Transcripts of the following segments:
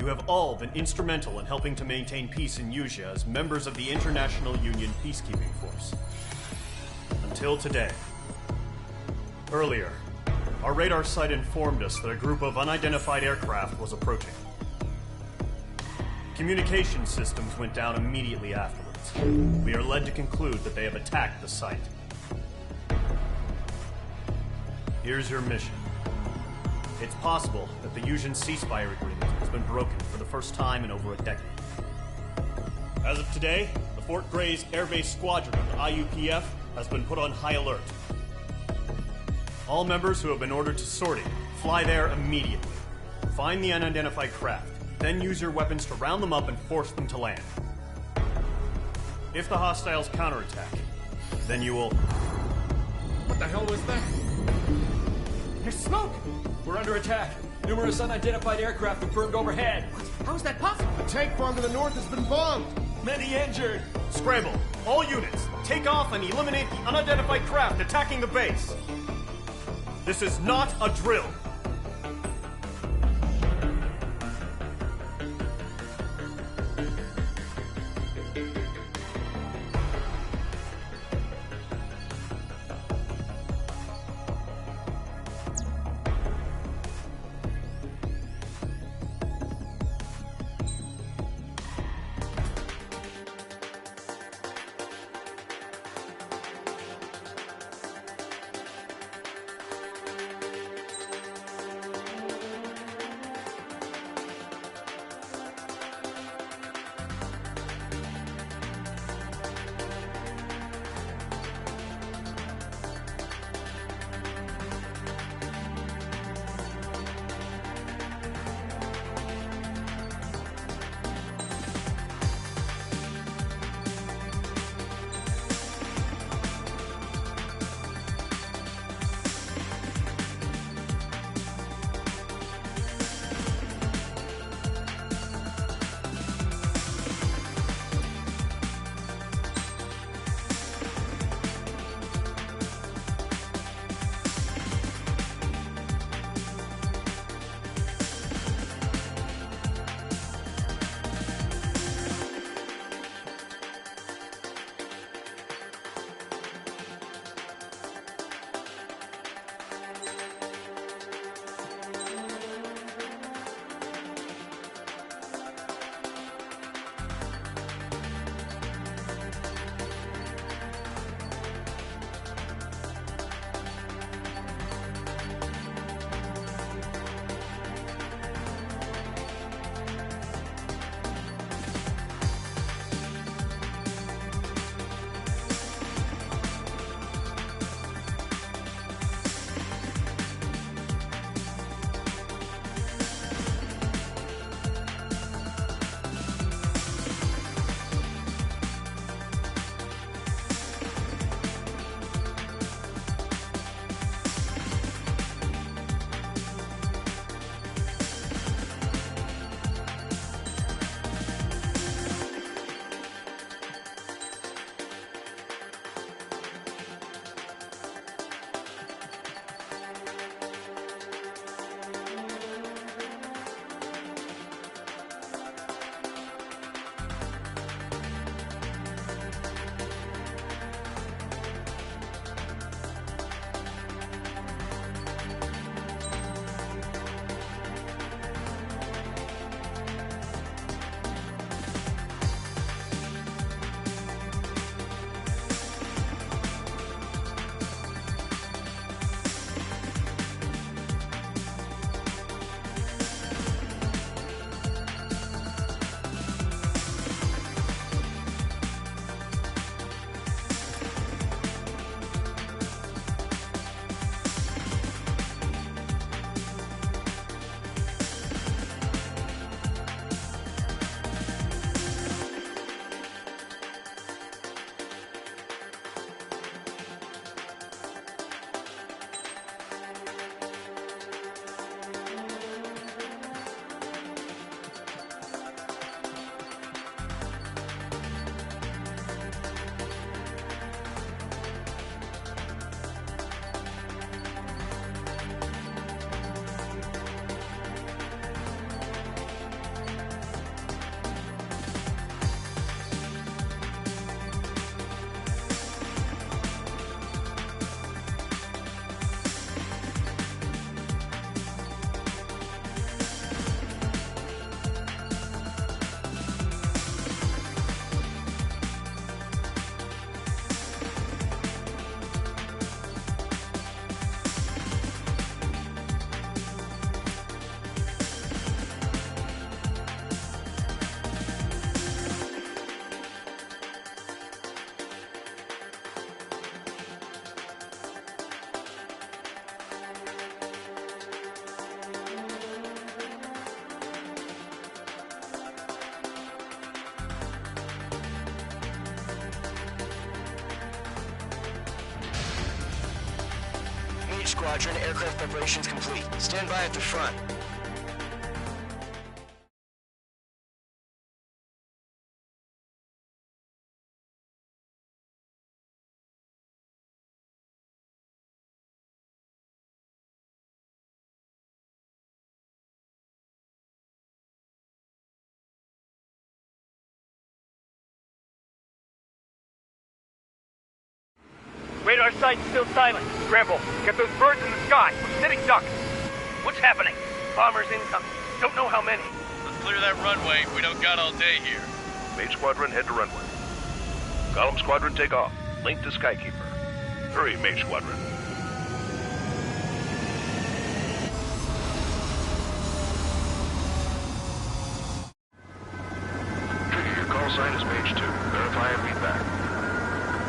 You have all been instrumental in helping to maintain peace in Usea as members of the International Union Peacekeeping Force. Until today. Earlier, our radar site informed us that a group of unidentified aircraft was approaching. Communication systems went down immediately afterwards. We are led to conclude that they have attacked the site. Here's your mission. It's possible that the Usean ceasefire agreement has been broken for the first time in over a decade. As of today, the Fort Grays Air Base Squadron of the IUPF has been put on high alert. All members who have been ordered to sortie, fly there immediately. Find the unidentified craft, then use your weapons to round them up and force them to land. If the hostiles counterattack, then you will... What the hell was that? There's smoke! We're under attack. Numerous unidentified aircraft have burned overhead. How is that possible? A tank farm to the north has been bombed. Many injured. Scramble! All units, take off and eliminate the unidentified craft attacking the base! This is not a drill! Squadron, aircraft preparations complete. Stand by at the front. Radar site's still silent. Scramble. Get those birds in the sky. We're sitting ducks. What's happening? Bombers incoming. Don't know how many. Let's clear that runway. We don't got all day here. Mage Squadron, head to runway. Column Squadron, take off. Link to Skykeeper. Hurry, Mage Squadron. Trigger, your call sign is Mage 2. Verify and read back.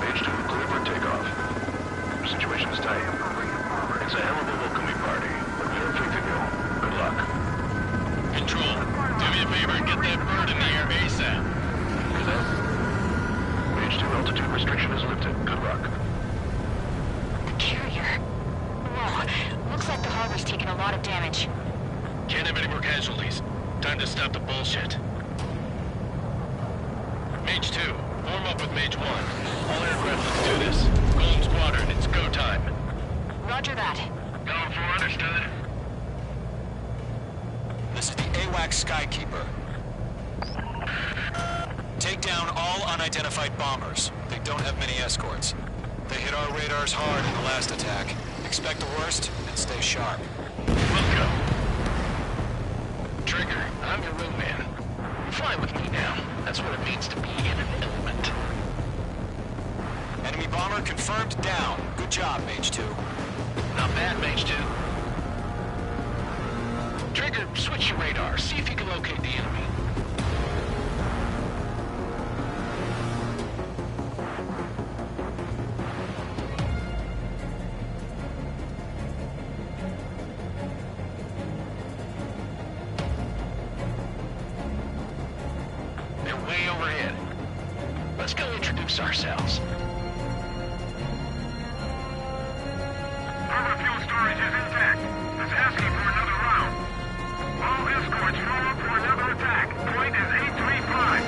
Mage 2, clear for takeoff. The situation is tight. It's a hell of a welcoming party, but we have faith in you. Good luck. Control, do me a favor and get that bird in the air ASAP. Mage 2, altitude restriction is lifted. Good luck. Carrier. Whoa. Looks like the harbor's taken a lot of damage. Can't have any more casualties. Time to stop the bullshit. Mage 2, form up with Mage 1. All aircraft, let's do this. Golden Squadron, it's go time. Roger that. Going for understood. This is the AWACS Skykeeper. Take down all unidentified bombers. They don't have many escorts. They hit our radars hard in the last attack. Expect the worst and stay sharp. Welcome. Trigger, I'm your wingman. Fly with me now. That's what it means to be in an element. Enemy bomber confirmed down. Good job, Mage 2. Not bad, Mage 2. Trigger, switch your radar. See if you can locate the enemy. They're way overhead. Let's go introduce ourselves. Harbor fuel storage is intact. It's asking for another round. All escorts form up for another attack. Point is 835.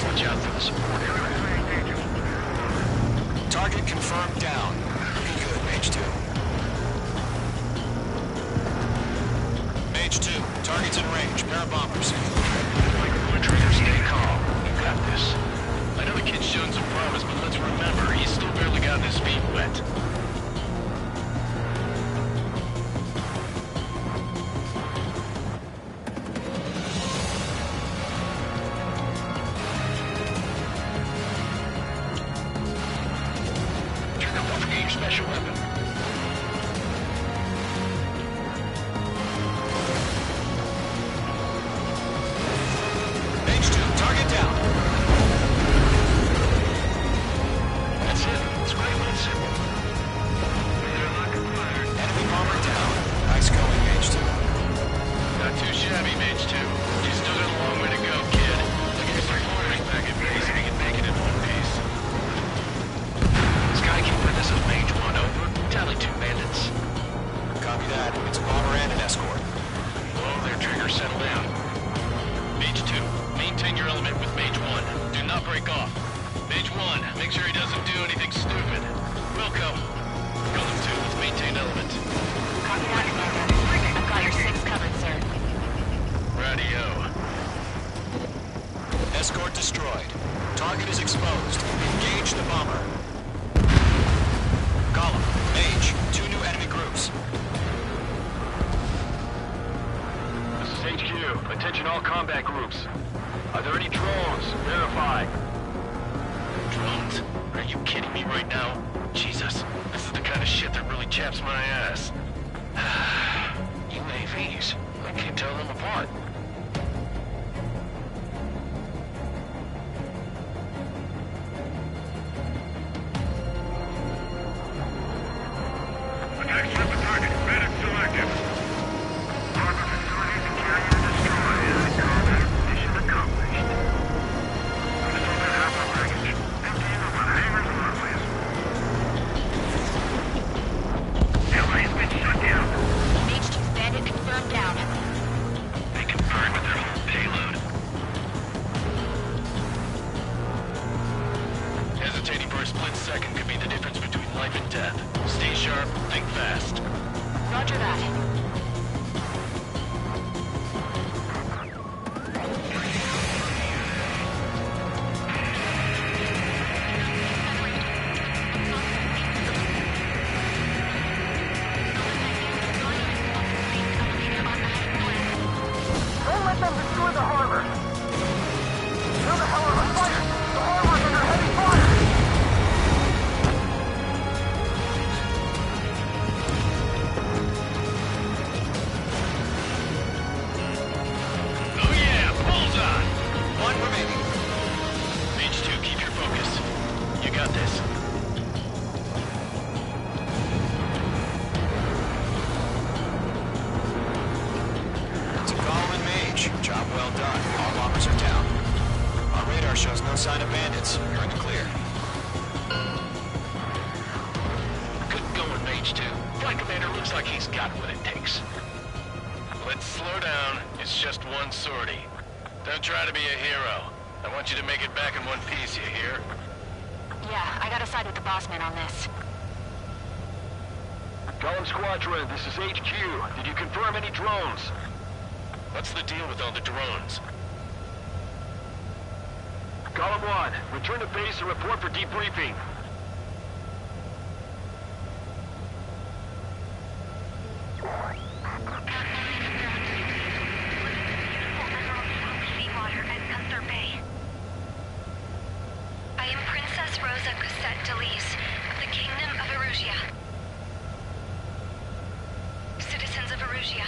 Watch out for the support aircraft. Target confirmed down. Looking good, Mage 2. Mage 2, target's in range. Pair of bombers. Trigger, stay calm. You got this. I know the kid's shown some promise, but let's remember, he's still barely gotten his feet wet. Trigger, don't forget your special weapon. Mage 2, target down. That's it. It's great little simple. Enemy bomber down. Nice going, Mage 2. Not too shabby, Mage 2. You still got a long way to go, kid. Look at your three-quarters back at base and you can make it in one piece. Skykeeper, this is Mage 1, over. Tally 2 bandits. Copy that. It's a bomber and an escort. Whoa there, Trigger, settle down. Mage 2, maintain your element with Mage 1. Do not break off. Mage 1, make sure he doesn't do anything stupid. Wilco. Column 2, let's maintain element. Copy that, Commander. I've got your 6 covered, sir. Radio. Escort destroyed. Target is exposed. Engage the bomber. Column, Mage, 2 new enemy groups. This is HQ. Attention all combat groups. Are there any drones? Verify. Drones? Are you kidding me right now? Jesus, this is the kind of shit that really chaps my ass. UAVs. I can't tell them apart. Attack surface target. Medic still active. Harbor facilities and carrier destroyed. Combat mission accomplished. Understood that half our package. Emptying of our hangars and runways. LA 1 remaining. Mage 2, keep your focus. You got this. Zagal and Mage, job well done. All bombers are down. Our radar shows no sign of bandits. You're in the clear. Good going, Mage 2. Flight Commander looks like he's got what it takes. Let's slow down. It's just one sortie. Don't try to be a hero. I want you to make it back in one piece, you hear? Yeah, I gotta side with the boss man on this. Column Squadron, this is HQ. Did you confirm any drones? What's the deal with all the drones? Column 1, return to base and report for debriefing. I am Princess Rosa Cosette Delise of the Kingdom of Erusia. Citizens of Erusia.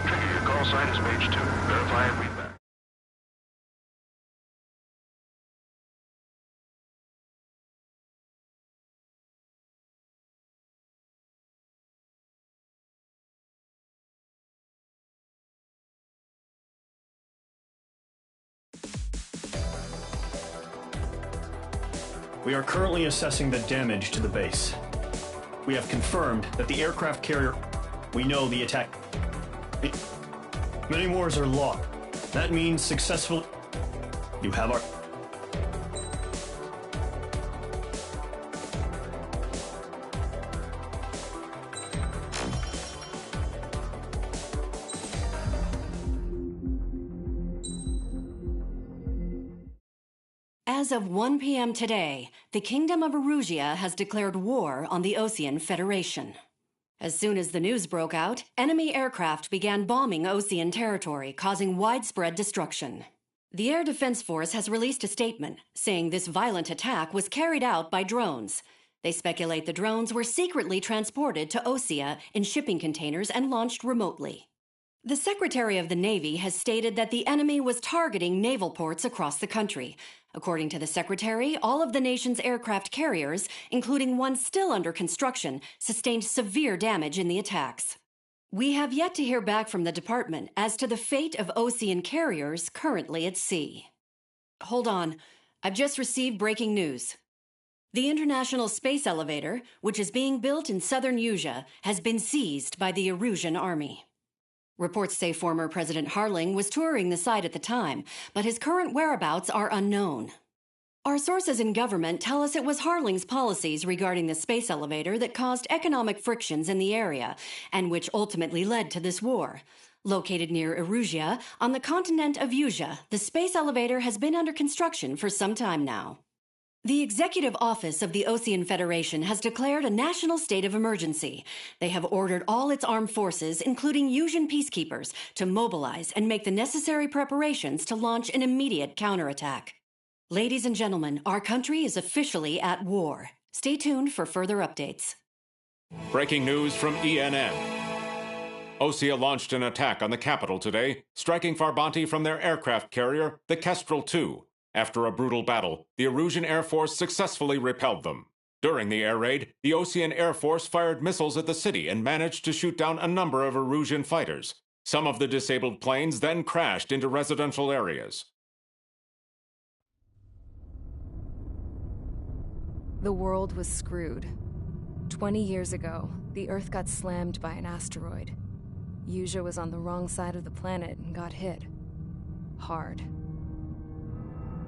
Trigger, your call sign is Mage 2. Verify and read back. We are currently assessing the damage to the base. We have confirmed that the aircraft carrier... We know the attack... Many wars are lost. That means successful... You have our... As of 1 p.m. today, the Kingdom of Erusia has declared war on the Osean Federation. As soon as the news broke out, enemy aircraft began bombing Osean territory, causing widespread destruction. The Air Defense Force has released a statement saying this violent attack was carried out by drones. They speculate the drones were secretly transported to Osea in shipping containers and launched remotely. The Secretary of the Navy has stated that the enemy was targeting naval ports across the country. According to the Secretary, all of the nation's aircraft carriers, including one still under construction, sustained severe damage in the attacks. We have yet to hear back from the department as to the fate of Osean carriers currently at sea. Hold on. I've just received breaking news. The International Space Elevator, which is being built in southern Usea, has been seized by the Erusian Army. Reports say former President Harling was touring the site at the time, but his current whereabouts are unknown. Our sources in government tell us it was Harling's policies regarding the space elevator that caused economic frictions in the area, and which ultimately led to this war. Located near Erusia, on the continent of Usea, the space elevator has been under construction for some time now. The Executive Office of the Osean Federation has declared a national state of emergency. They have ordered all its armed forces, including Usian peacekeepers, to mobilize and make the necessary preparations to launch an immediate counterattack. Ladies and gentlemen, our country is officially at war. Stay tuned for further updates. Breaking news from ENN. Osea launched an attack on the capital today, striking Farbanti from their aircraft carrier, the Kestrel II. After a brutal battle, the Erusian Air Force successfully repelled them. During the air raid, the Osean Air Force fired missiles at the city and managed to shoot down a number of Erusian fighters. Some of the disabled planes then crashed into residential areas. The world was screwed. 20 years ago, the Earth got slammed by an asteroid. Usea was on the wrong side of the planet and got hit. Hard.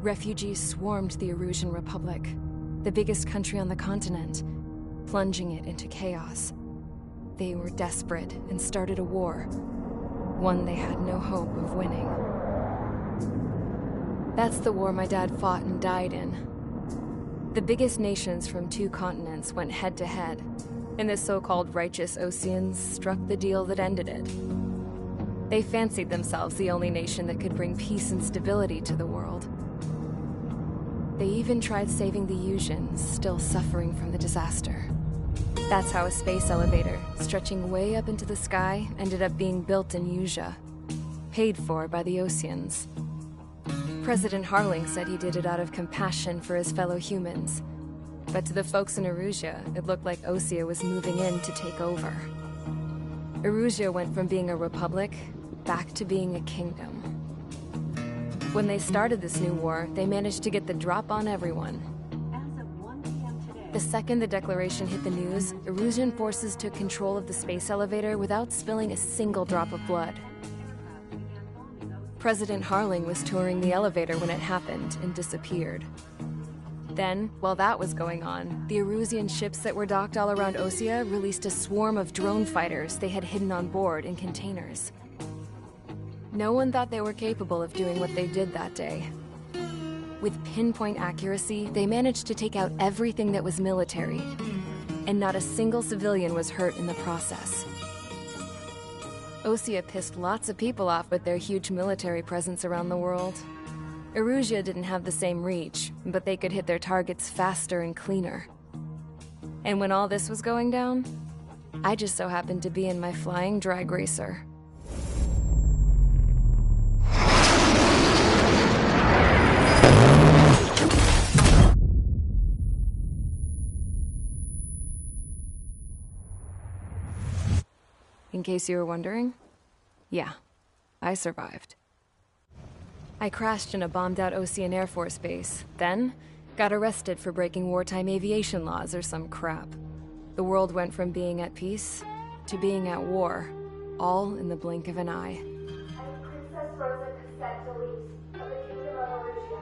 Refugees swarmed the Erusian Republic, the biggest country on the continent, plunging it into chaos. They were desperate and started a war, one they had no hope of winning. That's the war my dad fought and died in. The biggest nations from 2 continents went head-to-head, and the so-called righteous Oseans struck the deal that ended it. They fancied themselves the only nation that could bring peace and stability to the world. They even tried saving the Usians, still suffering from the disaster. That's how a space elevator, stretching way up into the sky, ended up being built in Usea, paid for by the Oseans. President Harling said he did it out of compassion for his fellow humans. But to the folks in Erusea, it looked like Osea was moving in to take over. Erusea went from being a republic back to being a kingdom. When they started this new war, they managed to get the drop on everyone. The second the declaration hit the news, Erusian forces took control of the space elevator without spilling a single drop of blood. President Harling was touring the elevator when it happened and disappeared. Then, while that was going on, the Erusian ships that were docked all around Osea released a swarm of drone fighters they had hidden on board in containers. No one thought they were capable of doing what they did that day. With pinpoint accuracy, they managed to take out everything that was military, and not a single civilian was hurt in the process. Osea pissed lots of people off with their huge military presence around the world. Erusea didn't have the same reach, but they could hit their targets faster and cleaner. And when all this was going down, I just so happened to be in my flying drag racer. In case you were wondering, yeah, I survived. I crashed in a bombed-out Osean Air Force base, then got arrested for breaking wartime aviation laws or some crap. The world went from being at peace to being at war, all in the blink of an eye. I'm Princess Rosa of the Kingdom of Erusea.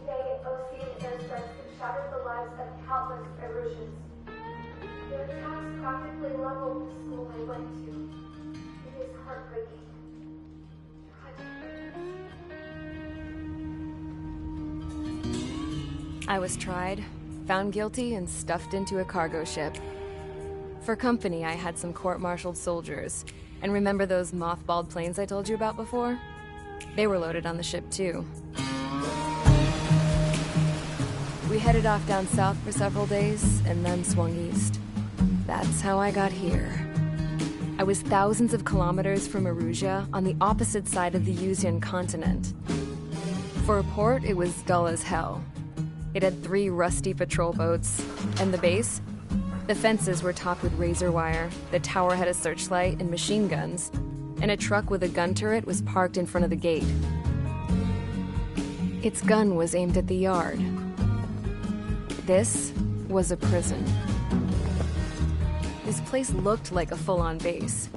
Today, Osean airstrikes have shattered the lives of countless Erusians. Their attacks practically leveled the school I went to. It is heartbreaking. I was tried, found guilty, and stuffed into a cargo ship. For company, I had some court-martialed soldiers. And remember those mothballed planes I told you about before? They were loaded on the ship, too. We headed off down south for several days, and then swung east. That's how I got here. I was thousands of kilometers from Erusea, on the opposite side of the Usean continent. For a port, it was dull as hell. It had 3 rusty patrol boats. And the base? The fences were topped with razor wire, the tower had a searchlight and machine guns, and a truck with a gun turret was parked in front of the gate. Its gun was aimed at the yard. This was a prison. This place looked like a full-on base,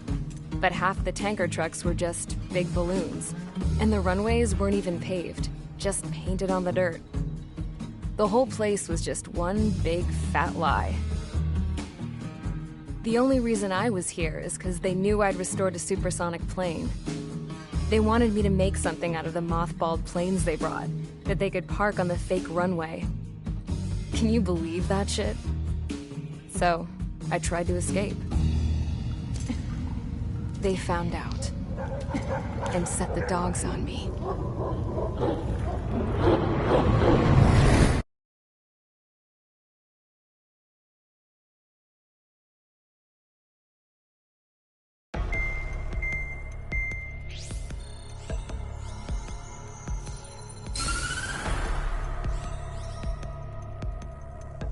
but half the tanker trucks were just big balloons, and the runways weren't even paved, just painted on the dirt. The whole place was just one big fat lie. The only reason I was here is because they knew I'd restored a supersonic plane. They wanted me to make something out of the mothballed planes they brought, that they could park on the fake runway. Can you believe that shit? So, I tried to escape. They found out, and set the dogs on me.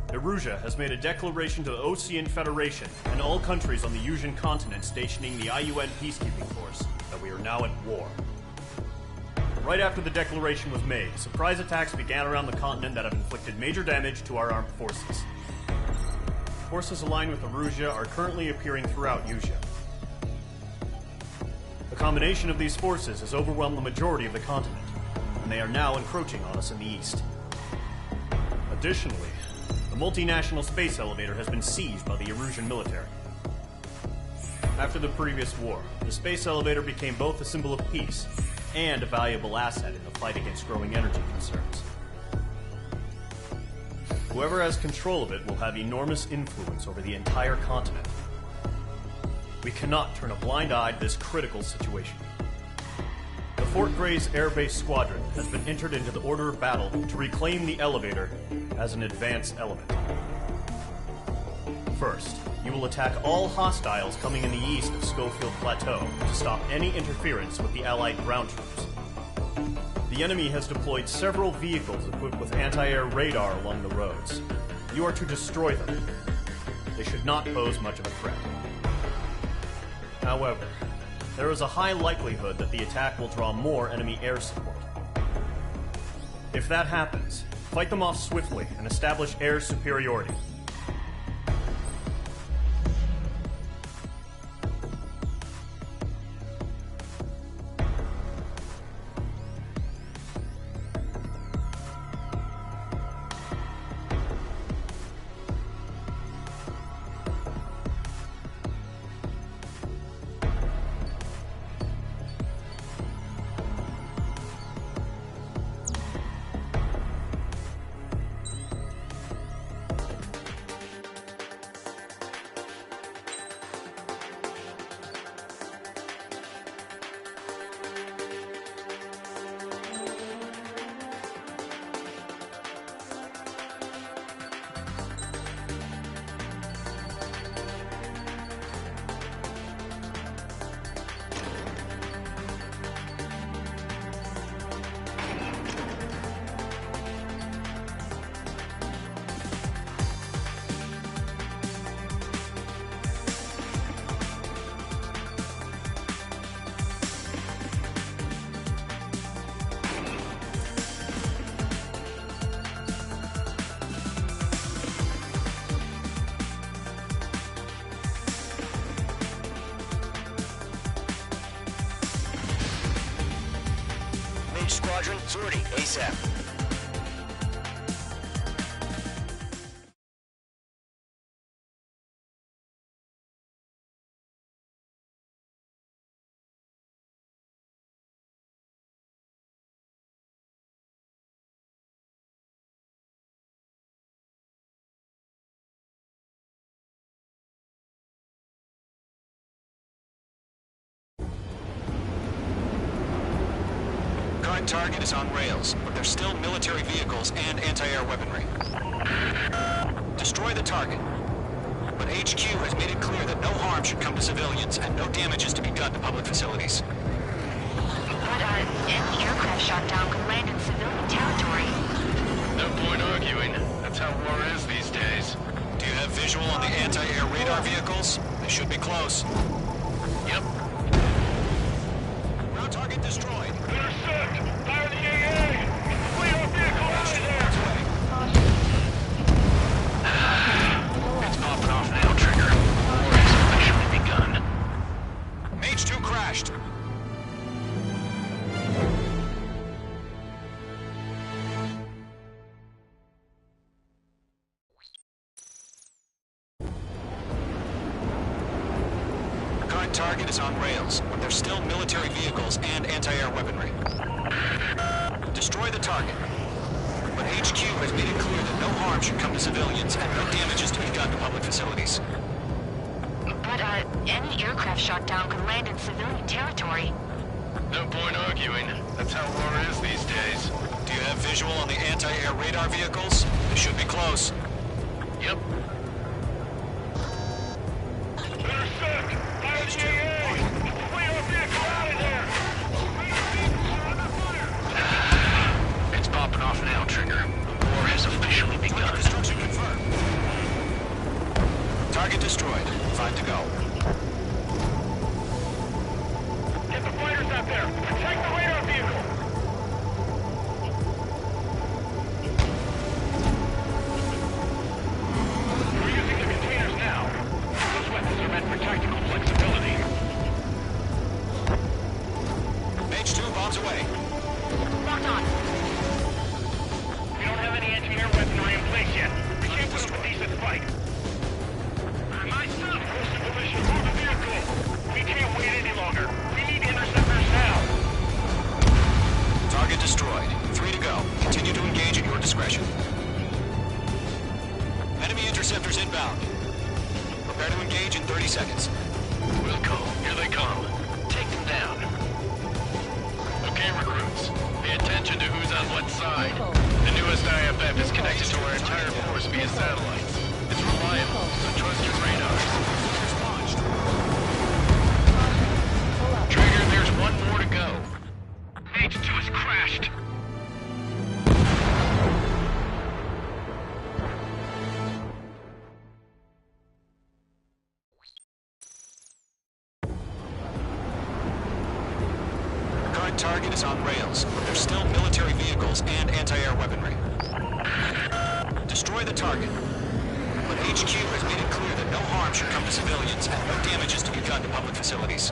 Erusea has made a declaration to the Osean Federation and all countries on the Usean continent stationing the IUN peacekeeping force that we are now at war. Right after the declaration was made, surprise attacks began around the continent that have inflicted major damage to our armed forces. Forces aligned with Erusea are currently appearing throughout Usea. The combination of these forces has overwhelmed the majority of the continent, and they are now encroaching on us in the east. Additionally, the multinational space elevator has been seized by the Erusian military. After the previous war, the space elevator became both a symbol of peace and a valuable asset in the fight against growing energy concerns. Whoever has control of it will have enormous influence over the entire continent. We cannot turn a blind eye to this critical situation. The Fort Gray's Air Base Squadron has been entered into the order of battle to reclaim the elevator as an advanced element. First, you will attack all hostiles coming in the east of Schofield Plateau to stop any interference with the Allied ground troops. The enemy has deployed several vehicles equipped with anti-air radar along the roads. You are to destroy them. They should not pose much of a threat. However, there is a high likelihood that the attack will draw more enemy air support. If that happens, fight them off swiftly and establish air superiority. Squadron, sortie, ASAP. Current target is on rails, but there's still military vehicles and anti-air weaponry. Destroy the target. But HQ has made it clear that no harm should come to civilians and no damage is to be done to public facilities. But any aircraft shot down could land in civilian territory. No point arguing. That's how war is these days. Do you have visual on the anti-air radar vehicles? They should be close. Yep. Ground target destroyed. Intercept! Fire the AA! Flee our vehicle out of there! It's popping off now, Trigger. War has officially begun. Mage 2 crashed. Current target is on rails, but there's still military vehicles and anti-air weaponry. Destroy the target. But HQ has made it clear that no harm should come to civilians and no damage is to be done to public facilities. But any aircraft shot down could land in civilian territory. No point arguing. That's how war is these days. Do you have visual on the anti-air radar vehicles? They should be close. Yep. Intercept! Fire the AA! Flee our vehicle out of there! It's popping off now, Trigger. War has officially begun. Target destruction confirmed. Target destroyed. 5 to go. Get the fighters out there! Protect the radar vehicle! We're using the containers now. Those weapons are meant for tactical flexibility. Mage 2 bombs away. Locked on. We don't have any anti-air weaponry in place yet. We can't put up a decent fight. My stuff! Coastal Militia, move the vehicle! We can't wait any longer. We need interceptors now. Target destroyed. 3 to go. Continue to engage at your discretion. Enemy interceptors inbound. Prepare to engage in 30 seconds. Wilco, here they come. Take them down. Okay, recruits. Pay attention to who's on what side. The newest IFF is connected to our entire force via satellites. It's reliable, so trust your Current target is on rails, but there's still military vehicles and anti-air weaponry. Destroy the target. But HQ has made it clear that no harm should come to civilians and no damage is to be done to public facilities.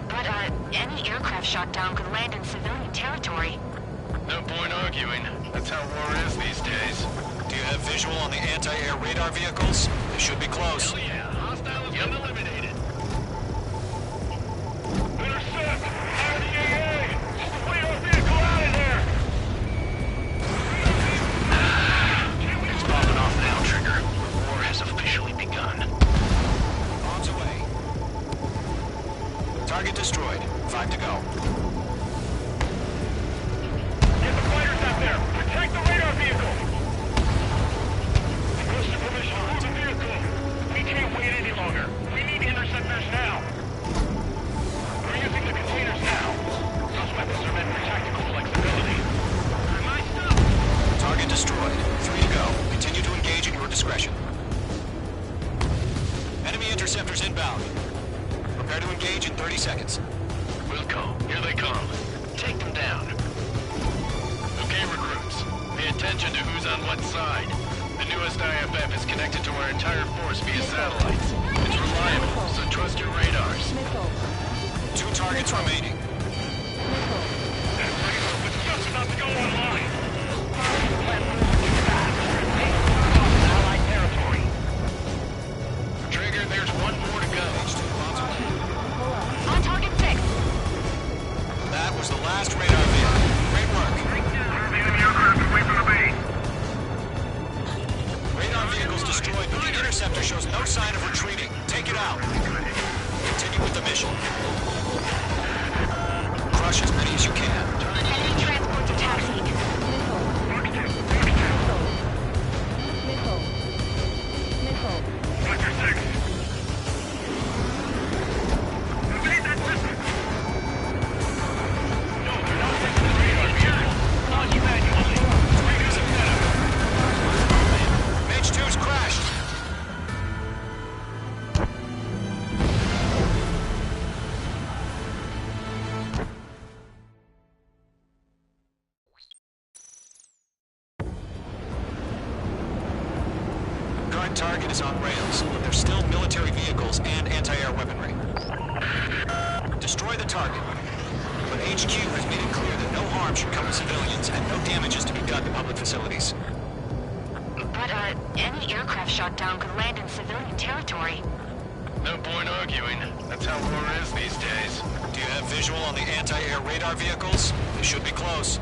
But, any aircraft shot down could land in civilian territory. No point arguing. That's how war is these days. Do you have visual on the anti-air radar vehicles? They should be close. Hell yeah, hostile has been eliminated. Intercept! Fire the AA! Get the radar vehicle out of there! It's popping off now, Trigger. War has officially begun. Bombs away. Target destroyed. 5 to go. Get the fighters out there! Protect the radar vehicle! Requesting permission to move the vehicle. We can't wait any longer. We need interceptors now. We're using the containers now. Those weapons are meant for tactical flexibility. My stuff! Target destroyed. 3 to go. Continue to engage at your discretion. Enemy interceptors inbound. Prepare to engage in 30 seconds. Wilco, here they come. Take them down. Okay, recruits. Pay attention to who's on what side. The newest IFF is connected to our entire force via satellites. It's reliable, so trust your radars. 2 targets remaining. That radar was just about to go online. Allied territory. Trigger, there's one more to go. On target 6. That was the last radar vehicle. Great work. Enemy aircraft away from the base. Radar vehicle's destroyed, but the interceptor shows no sign of retreating. Take it out. Continue with the mission. Crush as many as you can. Enemy transports are taxiing. Sector 6. Evade that system. No, they're not taking the radar vehicle. Launch manually. Radars are set up. Mage 2's crashed. Current target is on rails, but there's still military vehicles and anti-air weaponry. Destroy the target. But HQ has made it clear that no harm should come to civilians and no damage is to be done to public facilities. But, any aircraft shot down could land in civilian territory. No point arguing. That's how war is these days. Do you have visual on the anti-air radar vehicles? They should be close.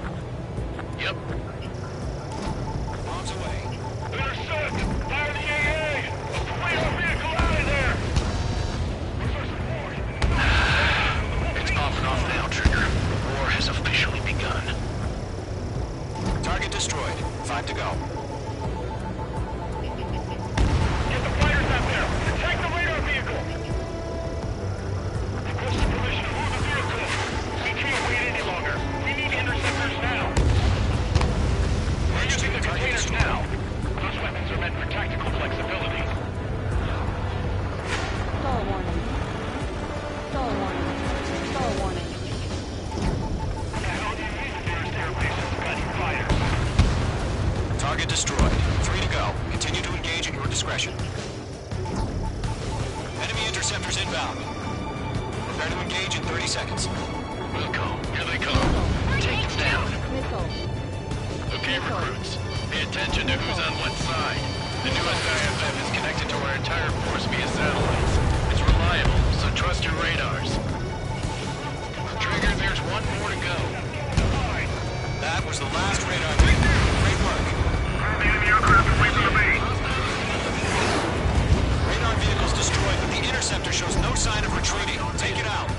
Yep. Bombs away. Intercept! Fire the AA! Get the radar vehicle out of there! It's popping off now, Trigger. War has officially begun. Target destroyed. 5 to go. Get the fighters out there! Protect the radar vehicle! Requesting permission to move the vehicle. We can't wait any longer. We need interceptors now. We're using the containers now. Those weapons are meant for tactical flexibility. Stall warning. Stall warning. Stall warning. Nearest airbase is gunning fire. Target destroyed. 3 to go. Continue to engage at your discretion. Enemy interceptors inbound. Prepare to engage in 30 seconds. Wilco, here they come. Take them down. Missile. Okay, recruits. Pay attention to who's on what side. The newest IFF is connected to our entire force via satellites. It's reliable, so trust your radars. Trigger, there's one more to go. That was the last radar vehicle. Great work. Enemy aircraft away from the base. Radar vehicle's destroyed, but the interceptor shows no sign of retreating. Take it out.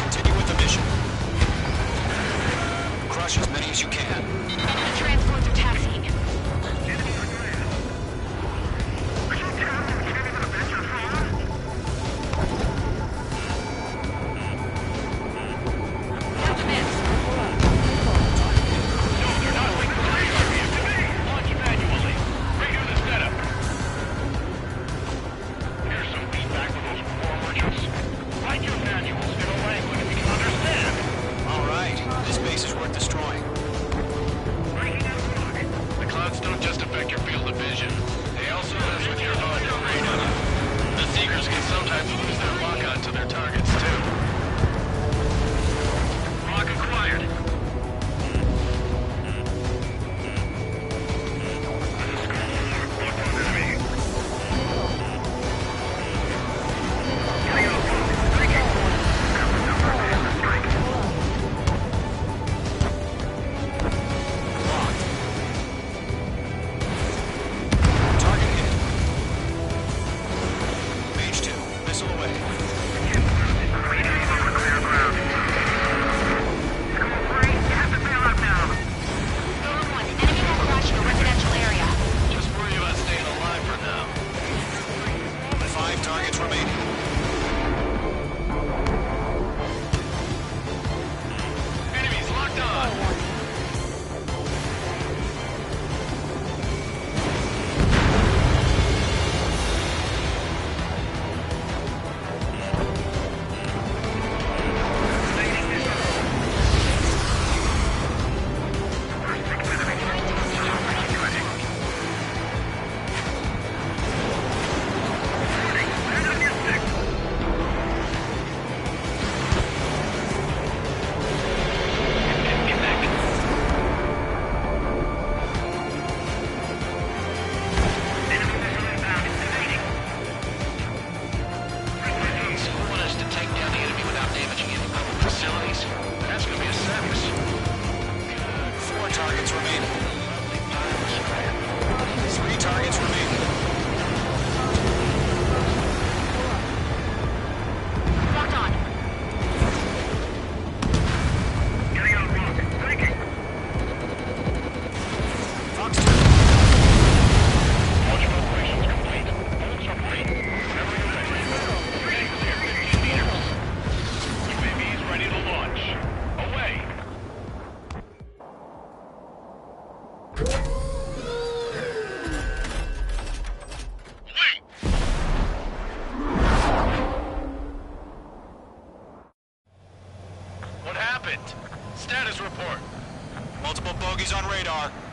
Continue with the mission. Crush as many as you can. Enemy transports are taxiing. No, they're not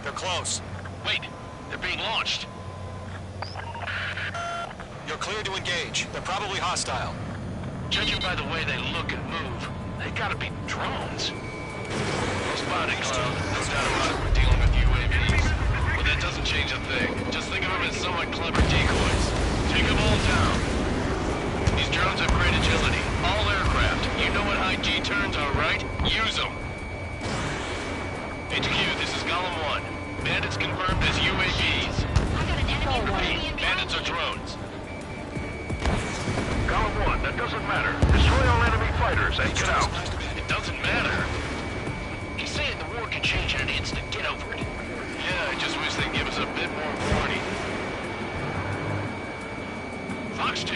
They're close. Wait, they're being launched. You're clear to engage. They're probably hostile. Judging by the way they look and move, they gotta be drones. Well spotted, Cloud. No doubt about it, we're dealing with UAVs. But that doesn't change a thing. Just think of them as somewhat clever decoys. Take them all down. These drones have great agility. All aircraft. You know what high G turns are, right? Use them. HQ, this is Golem 1. Bandits confirmed as UAVs. Repeat, bandits are drones. Golem 1, that doesn't matter. Destroy all enemy fighters and get out. It doesn't matter. He's saying the war can change in an instant. Get over it. Yeah, I just wish they'd give us a bit more warning. Fox 2.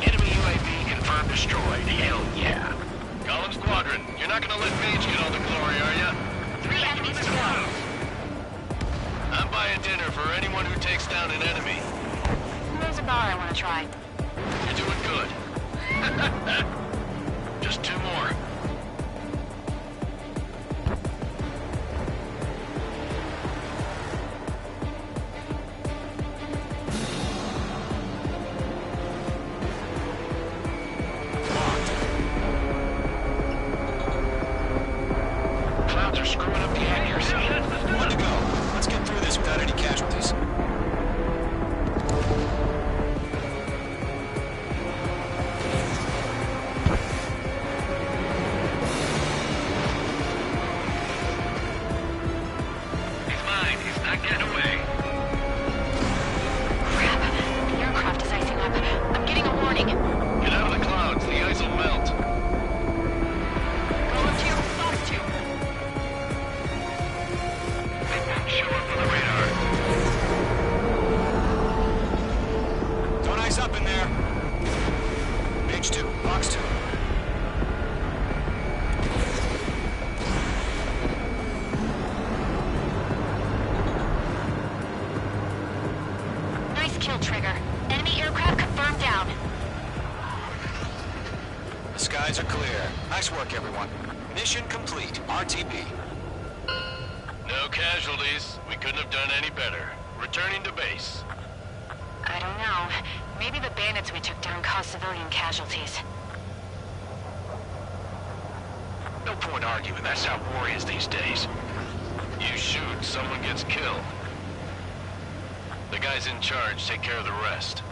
Enemy UAV confirmed destroyed. Hell yeah. Golem Squadron, you're not gonna let Mage get all the glory, are ya? 3 enemies to go. I'm buying dinner for anyone who takes down an enemy. There's a bar I want to try. You're doing good. Just 2 more. Clouds are screwing up the accuracy. One to go. Let's get through this without any casualties. He's mine. He's not getting away. Crap. The aircraft is icing up. I'm getting a warning. Get out of the clouds. The ice will melt. Golem 2, Fox 2. Show up on the radar. Don't ice up in there. Page 2, box 2. Nice kill, Trigger. Enemy aircraft confirmed down. The skies are clear. Nice work, everyone. Mission complete. RTB. No casualties. We couldn't have done any better. Returning to base. I don't know. Maybe the bandits we took down caused civilian casualties. No point arguing. That's how war is these days. You shoot, someone gets killed. The guys in charge take care of the rest.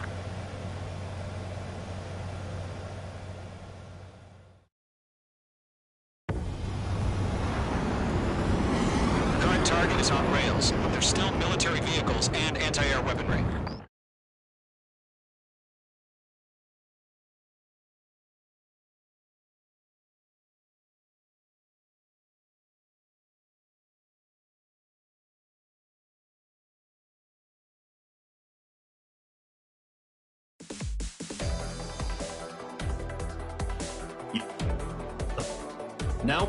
Current target is on rails, but there's still military vehicles and anti-air weaponry. Now,